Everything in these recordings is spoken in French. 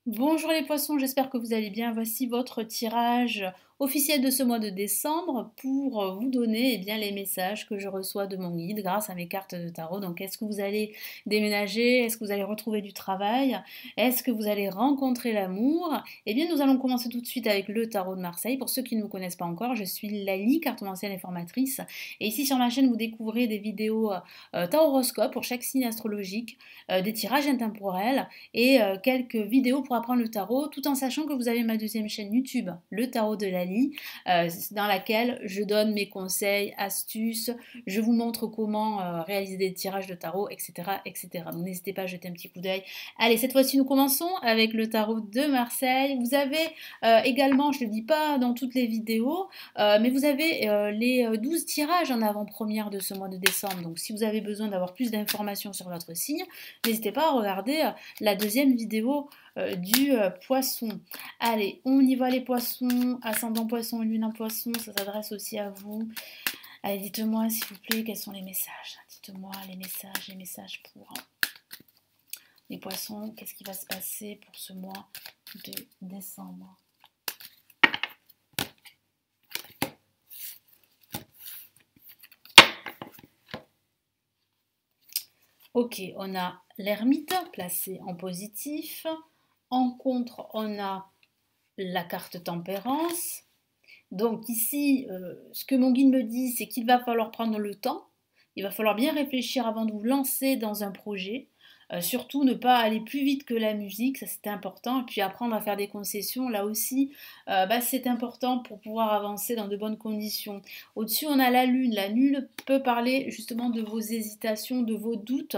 Bonjour les poissons, j'espère que vous allez bien. Voici votre tirage officiel de ce mois de décembre pour vous donner les messages que je reçois de mon guide grâce à mes cartes de tarot. Donc est-ce que vous allez déménager? Est-ce que vous allez retrouver du travail? Est-ce que vous allez rencontrer l'amour? Eh bien nous allons commencer tout de suite avec le tarot de Marseille. Pour ceux qui ne me connaissent pas encore, je suis Lali, cartomancienne et formatrice. Et ici sur ma chaîne, vous découvrez des vidéos tarot-horoscope pour chaque signe astrologique, des tirages intemporels et quelques vidéos pour apprendre le tarot, tout en sachant que vous avez ma deuxième chaîne YouTube, le tarot de Lali, dans laquelle je donne mes conseils, astuces, je vous montre comment réaliser des tirages de tarot, etc. etc. Donc n'hésitez pas à jeter un petit coup d'œil. Allez, cette fois-ci, nous commençons avec le tarot de Marseille. Vous avez également, je ne le dis pas dans toutes les vidéos, mais vous avez les 12 tirages en avant-première de ce mois de décembre. Donc si vous avez besoin d'avoir plus d'informations sur votre signe, n'hésitez pas à regarder la deuxième vidéo du poisson. Allez, on y va les poissons, ascendant poisson, lune en poisson, ça s'adresse aussi à vous. Allez, dites-moi s'il vous plaît quels sont les messages. Dites-moi les messages pour les poissons. Qu'est-ce qui va se passer pour ce mois de décembre? Ok, on a l'ermite placé en positif. En contre, on a la carte tempérance. Donc ici, ce que mon guide me dit, c'est qu'il va falloir prendre le temps. Il va falloir bien réfléchir avant de vous lancer dans un projet. Surtout ne pas aller plus vite que la musique, ça c'est important. Et puis apprendre à faire des concessions, là aussi, c'est important pour pouvoir avancer dans de bonnes conditions. Au-dessus, on a la lune. La lune peut parler justement de vos hésitations, de vos doutes,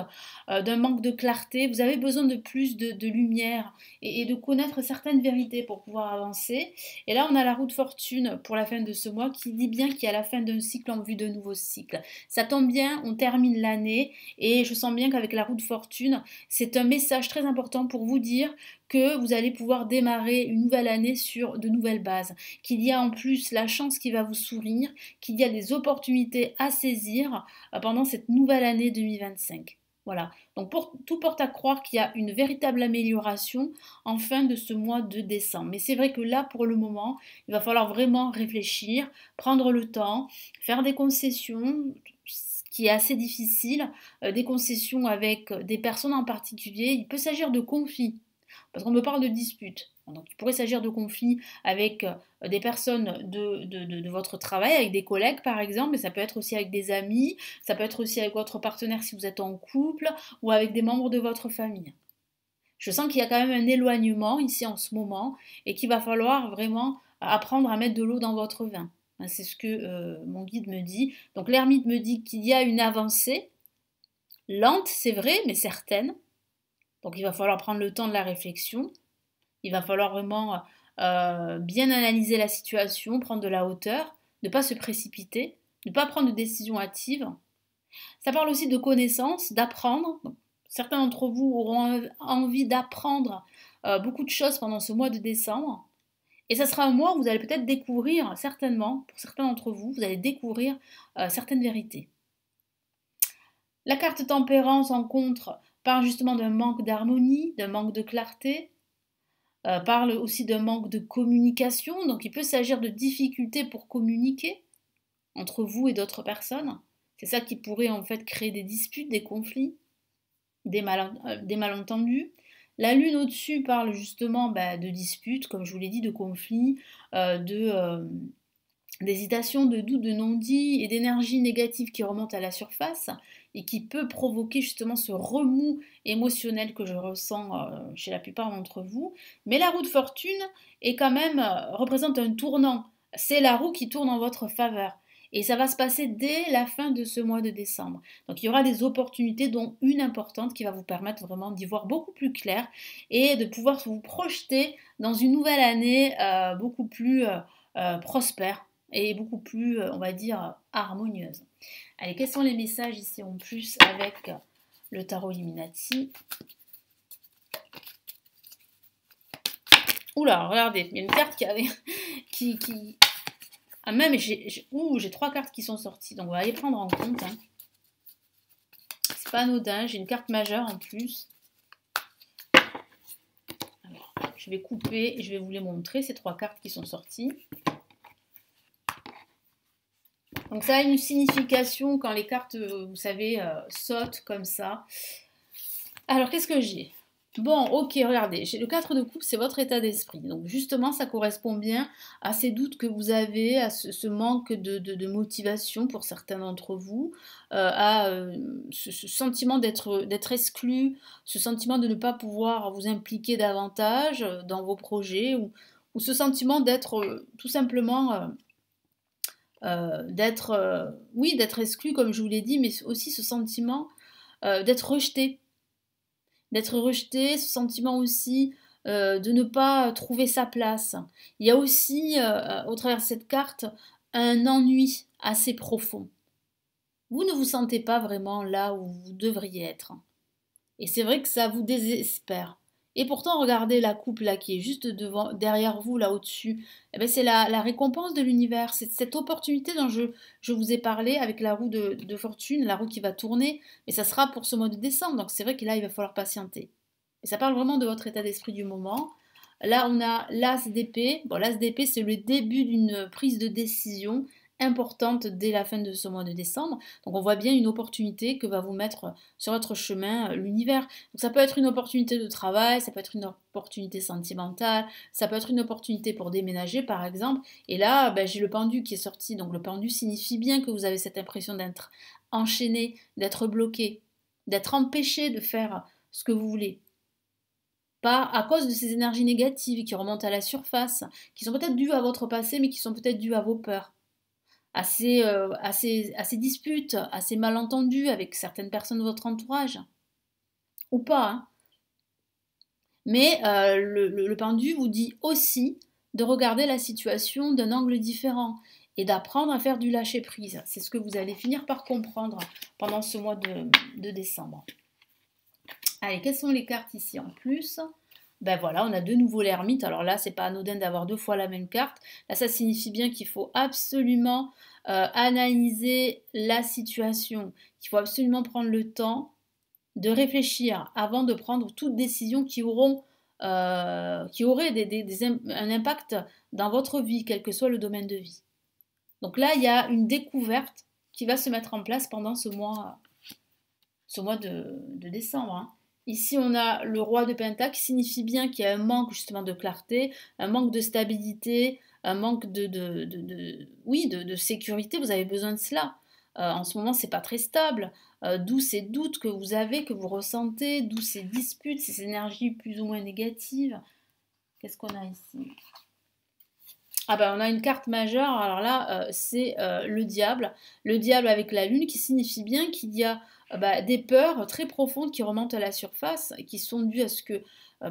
d'un manque de clarté. Vous avez besoin de plus de lumière et de connaître certaines vérités pour pouvoir avancer. Et là, on a la roue de fortune pour la fin de ce mois qui dit bien qu'il y a la fin d'un cycle en vue d'un nouveau cycle. Ça tombe bien, on termine l'année et je sens bien qu'avec la roue de fortune, c'est un message très important pour vous dire que vous allez pouvoir démarrer une nouvelle année sur de nouvelles bases, qu'il y a en plus la chance qui va vous sourire, qu'il y a des opportunités à saisir pendant cette nouvelle année 2025. Voilà, donc tout porte à croire qu'il y a une véritable amélioration en fin de ce mois de décembre. Mais c'est vrai que là, pour le moment, il va falloir vraiment réfléchir, prendre le temps, faire des concessions, ce qui est assez difficile, des concessions avec des personnes en particulier. Il peut s'agir de conflits, parce qu'on me parle de disputes. Donc il pourrait s'agir de conflits avec des personnes de votre travail, avec des collègues par exemple, mais ça peut être aussi avec des amis, ça peut être aussi avec votre partenaire si vous êtes en couple, ou avec des membres de votre famille. Je sens qu'il y a quand même un éloignement ici en ce moment et qu'il va falloir vraiment apprendre à mettre de l'eau dans votre vin. C'est ce que mon guide me dit. Donc l'ermite me dit qu'il y a une avancée, lente c'est vrai, mais certaine. Donc il va falloir prendre le temps de la réflexion. Il va falloir vraiment bien analyser la situation, prendre de la hauteur, ne pas se précipiter, ne pas prendre de décisions hâtives. Ça parle aussi de connaissances, d'apprendre. Certains d'entre vous auront envie d'apprendre beaucoup de choses pendant ce mois de décembre. Et ça sera un mois où vous allez peut-être découvrir, certainement, pour certains d'entre vous, vous allez découvrir certaines vérités. La carte tempérance en contre parle justement d'un manque d'harmonie, d'un manque de clarté, parle aussi d'un manque de communication. Donc il peut s'agir de difficultés pour communiquer entre vous et d'autres personnes. C'est ça qui pourrait en fait créer des disputes, des conflits, des malentendus. La lune au-dessus parle justement de disputes, comme je vous l'ai dit, de conflits, d'hésitation, de doute, de non-dit et d'énergie négative qui remonte à la surface et qui peut provoquer justement ce remous émotionnel que je ressens chez la plupart d'entre vous. Mais la roue de fortune est quand même représente un tournant. C'est la roue qui tourne en votre faveur. Et ça va se passer dès la fin de ce mois de décembre. Donc il y aura des opportunités, dont une importante qui va vous permettre vraiment d'y voir beaucoup plus clair et de pouvoir vous projeter dans une nouvelle année beaucoup plus prospère et beaucoup plus, on va dire, harmonieuse. Allez, quels sont les messages ici en plus avec le tarot Illuminati? Oula, regardez, il y a une carte qui avait... Ah même, j'ai 3 cartes qui sont sorties, donc on va les prendre en compte. Hein. C'est pas anodin, j'ai une carte majeure en plus. Alors, je vais couper et je vais vous les montrer, ces 3 cartes qui sont sorties. Donc ça a une signification quand les cartes, vous savez, sautent comme ça. Alors, qu'est-ce que j'ai? Bon, ok, regardez, j'ai le 4 de coupe, c'est votre état d'esprit. Donc justement, ça correspond bien à ces doutes que vous avez, à ce manque de motivation pour certains d'entre vous, à ce sentiment d'être exclu, ce sentiment de ne pas pouvoir vous impliquer davantage dans vos projets, ou ce sentiment d'être tout simplement... oui, d'être exclu, comme je vous l'ai dit, mais aussi ce sentiment d'être rejeté. D'être rejeté, ce sentiment aussi de ne pas trouver sa place. Il y a aussi, au travers de cette carte, un ennui assez profond. Vous ne vous sentez pas vraiment là où vous devriez être. Et c'est vrai que ça vous désespère. Et pourtant, regardez la coupe là qui est juste devant, derrière vous, là au-dessus. Eh ben, c'est la récompense de l'univers. C'est cette opportunité dont je vous ai parlé avec la roue de fortune, la roue qui va tourner. Mais ça sera pour ce mois de décembre. Donc c'est vrai que là, il va falloir patienter. Et ça parle vraiment de votre état d'esprit du moment. Là, on a l'as d'épée. Bon, l'as d'épée, c'est le début d'une prise de décision importante dès la fin de ce mois de décembre. Donc on voit bien une opportunité que va vous mettre sur votre chemin l'univers. Donc ça peut être une opportunité de travail, ça peut être une opportunité sentimentale, ça peut être une opportunité pour déménager par exemple. Et là, ben, j'ai le pendu qui est sorti. Donc le pendu signifie bien que vous avez cette impression d'être enchaîné, d'être bloqué, d'être empêché de faire ce que vous voulez. Pas à cause de ces énergies négatives qui remontent à la surface, qui sont peut-être dues à votre passé, mais qui sont peut-être dues à vos peurs, à ces disputes, à ces malentendus avec certaines personnes de votre entourage. Ou pas. Hein. Mais le pendu vous dit aussi de regarder la situation d'un angle différent et d'apprendre à faire du lâcher-prise. C'est ce que vous allez finir par comprendre pendant ce mois de décembre. Allez, quelles sont les cartes ici en plus? Ben voilà, on a de nouveau l'ermite. Alors là, c'est pas anodin d'avoir 2 fois la même carte. Là, ça signifie bien qu'il faut absolument analyser la situation, qu'il faut absolument prendre le temps de réfléchir avant de prendre toute décision qui aurait un impact dans votre vie, quel que soit le domaine de vie. Donc là, il y a une découverte qui va se mettre en place pendant ce mois de décembre. Hein. Ici, on a le roi de Pentacle qui signifie bien qu'il y a un manque justement de clarté, un manque de stabilité, un manque de sécurité. Vous avez besoin de cela. En ce moment, c'est pas très stable. D'où ces doutes que vous avez, que vous ressentez, d'où ces disputes, ces énergies plus ou moins négatives. Qu'est-ce qu'on a ici? Ah ben on a une carte majeure, alors là c'est le diable avec la lune qui signifie bien qu'il y a des peurs très profondes qui remontent à la surface et qui sont dues à ce que,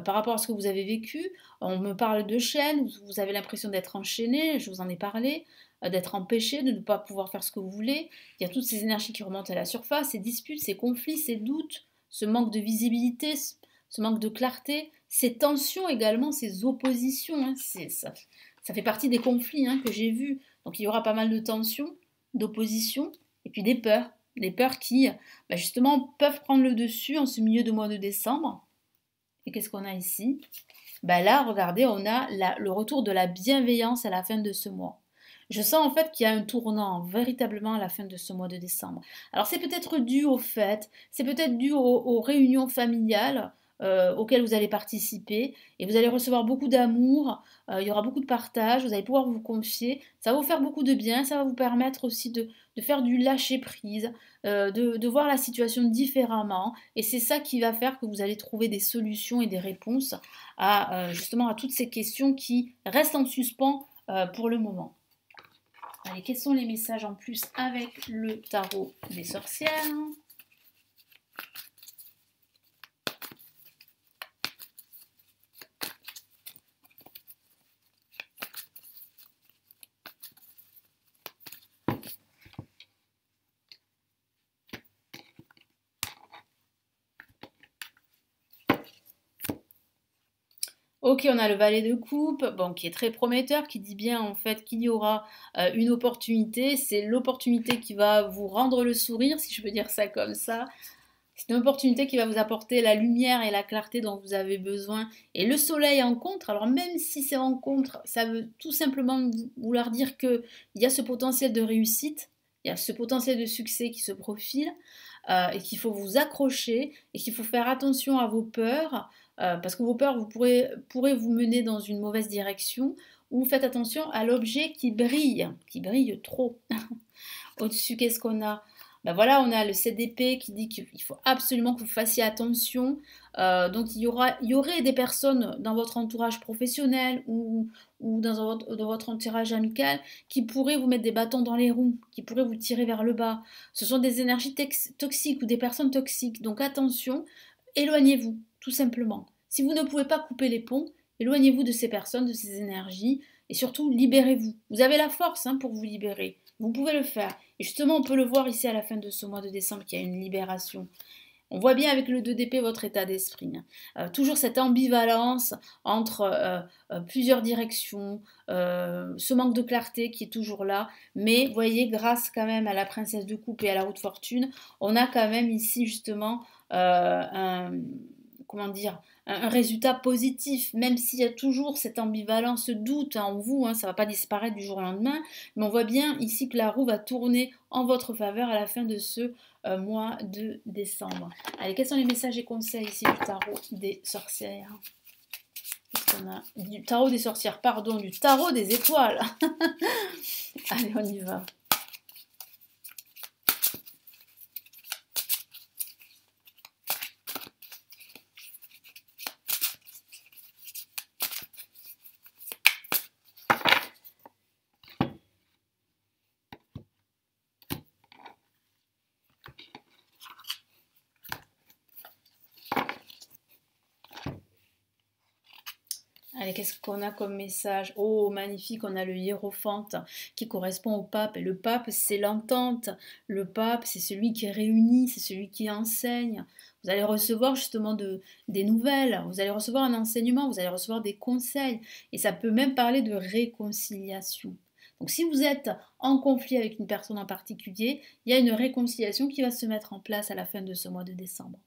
par rapport à ce que vous avez vécu, on me parle de chaînes, vous avez l'impression d'être enchaîné, je vous en ai parlé, d'être empêché, de ne pas pouvoir faire ce que vous voulez, il y a toutes ces énergies qui remontent à la surface, ces disputes, ces conflits, ces doutes, ce manque de visibilité, ce manque de clarté, ces tensions également, ces oppositions, hein, ça fait partie des conflits que j'ai vus. Donc il y aura pas mal de tensions, d'opposition, et puis des peurs qui justement peuvent prendre le dessus en ce milieu de mois de décembre. Et qu'est-ce qu'on a ici? Là, regardez, on a le retour de la bienveillance à la fin de ce mois. Je sens en fait qu'il y a un tournant véritablement à la fin de ce mois de décembre. Alors c'est peut-être dû aux fêtes, c'est peut-être dû aux réunions familiales auxquelles vous allez participer et vous allez recevoir beaucoup d'amour, il y aura beaucoup de partage, vous allez pouvoir vous confier, ça va vous faire beaucoup de bien, ça va vous permettre aussi de faire du lâcher-prise, de voir la situation différemment et c'est ça qui va faire que vous allez trouver des solutions et des réponses justement à toutes ces questions qui restent en suspens pour le moment. Allez, quels sont les messages en plus avec le tarot des sorcières? Ok, on a le valet de coupe, bon, qui est très prometteur, qui dit bien en fait qu'il y aura une opportunité. C'est l'opportunité qui va vous rendre le sourire, si je peux dire ça comme ça. C'est une opportunité qui va vous apporter la lumière et la clarté dont vous avez besoin. Et le soleil en contre, alors même si c'est en contre, ça veut tout simplement vouloir dire qu'il y a ce potentiel de réussite, il y a ce potentiel de succès qui se profile, et qu'il faut vous accrocher, et qu'il faut faire attention à vos peurs, parce que vos peurs pourraient vous mener dans une mauvaise direction, ou faites attention à l'objet qui brille trop. Au-dessus, qu'est-ce qu'on a? Ben voilà, on a le CDP qui dit qu'il faut absolument que vous fassiez attention. Donc il y aurait des personnes dans votre entourage professionnel ou dans votre entourage amical qui pourraient vous mettre des bâtons dans les roues, qui pourraient vous tirer vers le bas. Ce sont des énergies toxiques ou des personnes toxiques. Donc attention, éloignez-vous, tout simplement. Si vous ne pouvez pas couper les ponts, éloignez-vous de ces personnes, de ces énergies, et surtout libérez-vous. Vous avez la force pour vous libérer. Vous pouvez le faire. Et justement, on peut le voir ici à la fin de ce mois de décembre qu'il y a une libération. On voit bien avec le 2DP votre état d'esprit. Toujours cette ambivalence entre plusieurs directions, ce manque de clarté qui est toujours là. Mais voyez, grâce quand même à la princesse de coupe et à la roue de fortune, on a quand même ici justement comment dire, un résultat positif, même s'il y a toujours cette ambivalence, ce doute en vous, ça ne va pas disparaître du jour au lendemain, mais on voit bien ici que la roue va tourner en votre faveur à la fin de ce mois de décembre. Allez, quels sont les messages et conseils ici du tarot des sorcières? On a du tarot des sorcières, pardon, du tarot des étoiles. Allez, on y va. Allez, qu'est-ce qu'on a comme message? Oh, magnifique, on a le hiérophante qui correspond au pape. Et le pape, c'est l'entente. Le pape, c'est celui qui réunit, c'est celui qui enseigne. Vous allez recevoir justement des nouvelles, vous allez recevoir un enseignement, vous allez recevoir des conseils. Et ça peut même parler de réconciliation. Donc si vous êtes en conflit avec une personne en particulier, il y a une réconciliation qui va se mettre en place à la fin de ce mois de décembre.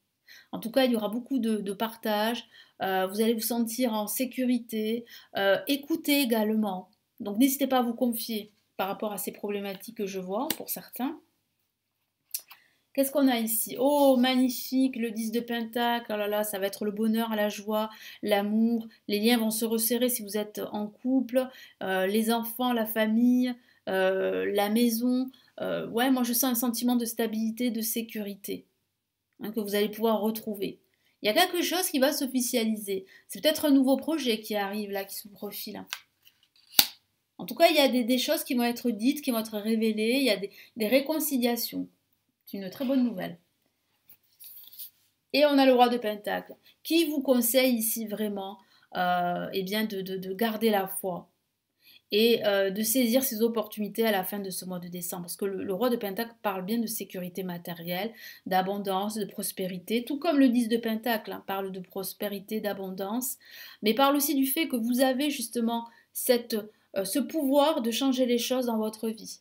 En tout cas, il y aura beaucoup de partage. Vous allez vous sentir en sécurité. Écoutez également. Donc n'hésitez pas à vous confier par rapport à ces problématiques que je vois pour certains. Qu'est-ce qu'on a ici? Oh, magnifique, le 10 de Pentacle. Oh là là, ça va être le bonheur, la joie, l'amour. Les liens vont se resserrer si vous êtes en couple. Les enfants, la famille, la maison. Ouais, moi je sens un sentiment de stabilité, de sécurité que vous allez pouvoir retrouver. Il y a quelque chose qui va s'officialiser. C'est peut-être un nouveau projet qui arrive là, qui se profile. En tout cas, il y a des choses qui vont être dites, qui vont être révélées. Il y a des réconciliations. C'est une très bonne nouvelle. Et on a le roi de Pentacle, qui vous conseille ici vraiment eh bien de garder la foi et de saisir ces opportunités à la fin de ce mois de décembre. Parce que le roi de Pentacle parle bien de sécurité matérielle, d'abondance, de prospérité, tout comme le 10 de Pentacle parle de prospérité, d'abondance, mais parle aussi du fait que vous avez justement ce pouvoir de changer les choses dans votre vie.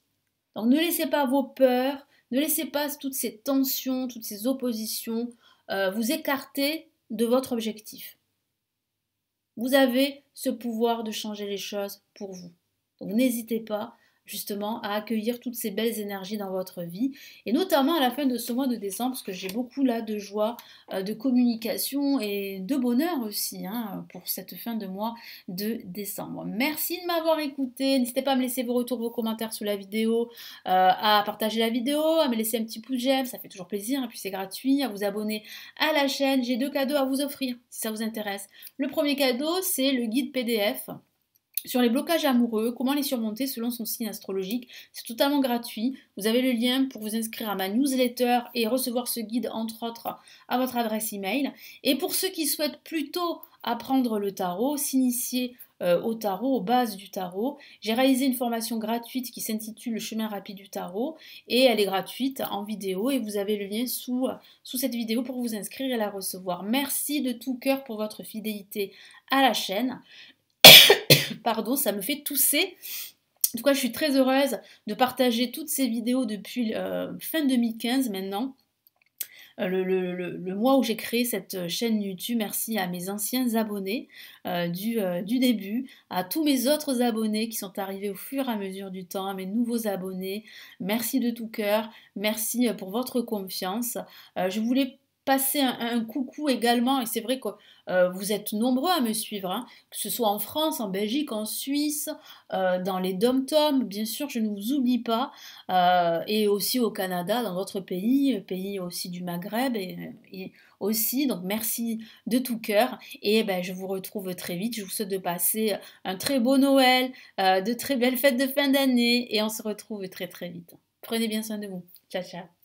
Donc ne laissez pas vos peurs, ne laissez pas toutes ces tensions, toutes ces oppositions vous écarter de votre objectif. Vous avez ce pouvoir de changer les choses pour vous. Donc n'hésitez pas justement à accueillir toutes ces belles énergies dans votre vie et notamment à la fin de ce mois de décembre parce que j'ai beaucoup là de joie, de communication et de bonheur aussi pour cette fin de mois de décembre. Merci de m'avoir écouté, n'hésitez pas à me laisser vos retours, vos commentaires sous la vidéo, à partager la vidéo, à me laisser un petit pouce j'aime, ça fait toujours plaisir et puis c'est gratuit, à vous abonner à la chaîne. J'ai 2 cadeaux à vous offrir si ça vous intéresse. Le premier cadeau c'est le guide PDF sur les blocages amoureux, comment les surmonter selon son signe astrologique. C'est totalement gratuit. Vous avez le lien pour vous inscrire à ma newsletter et recevoir ce guide, entre autres, à votre adresse email. Et pour ceux qui souhaitent plutôt apprendre le tarot, s'initier au tarot, aux bases du tarot, j'ai réalisé une formation gratuite qui s'intitule Le chemin rapide du tarot et elle est gratuite en vidéo et vous avez le lien sous cette vidéo pour vous inscrire et la recevoir. Merci de tout cœur pour votre fidélité à la chaîne. Pardon, ça me fait tousser. En tout cas, je suis très heureuse de partager toutes ces vidéos depuis fin 2015 maintenant. le mois où j'ai créé cette chaîne YouTube. Merci à mes anciens abonnés du début, à tous mes autres abonnés qui sont arrivés au fur et à mesure du temps, à mes nouveaux abonnés. Merci de tout cœur. Merci pour votre confiance. Je voulais passer un coucou également, et c'est vrai que vous êtes nombreux à me suivre, hein, que ce soit en France, en Belgique, en Suisse, dans les dom-toms, bien sûr, je ne vous oublie pas, et aussi au Canada, dans d'autres pays, pays aussi du Maghreb, et aussi, donc merci de tout cœur, et ben, je vous retrouve très vite, je vous souhaite de passer un très beau Noël, de très belles fêtes de fin d'année, et on se retrouve très très vite. Prenez bien soin de vous. Ciao, ciao.